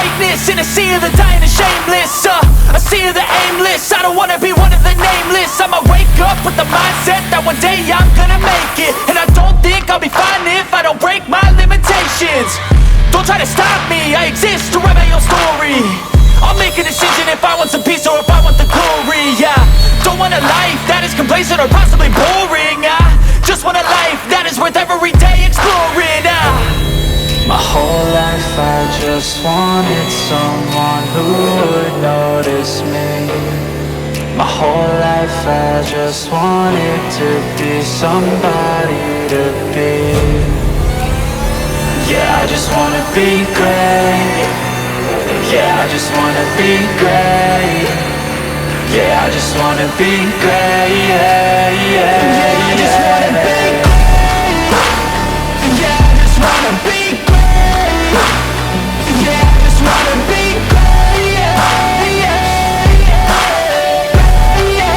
greatness in a sea of the dying and shameless. A sea of the aimless. I don't wanna be one of the nameless. I'ma wake up with the mindset that one day I'm gonna make it. And I don't think I'll be fine if I don't break my limitations. Don't try to stop me, I exist to write my own story. I'll make a decision if I want some peace or if I want the glory. Yeah, don't want a life that is complacent or possibly boring. I just want a life that is worth every day exploring. My whole life I just wanted someone who would notice me. My whole life I just wanted to be somebody to be. Yeah, I just wanna be great. Yeah, I just wanna be great. Yeah, I just wanna be great. Yeah, yeah, I just wanna be great. Yeah, I just wanna be great. Yeah, I just wanna be great. Yeah, yeah, yeah, yeah,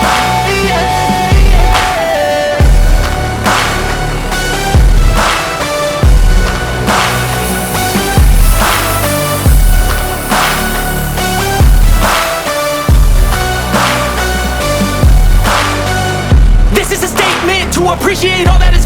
yeah. This is a statement to appreciate all that is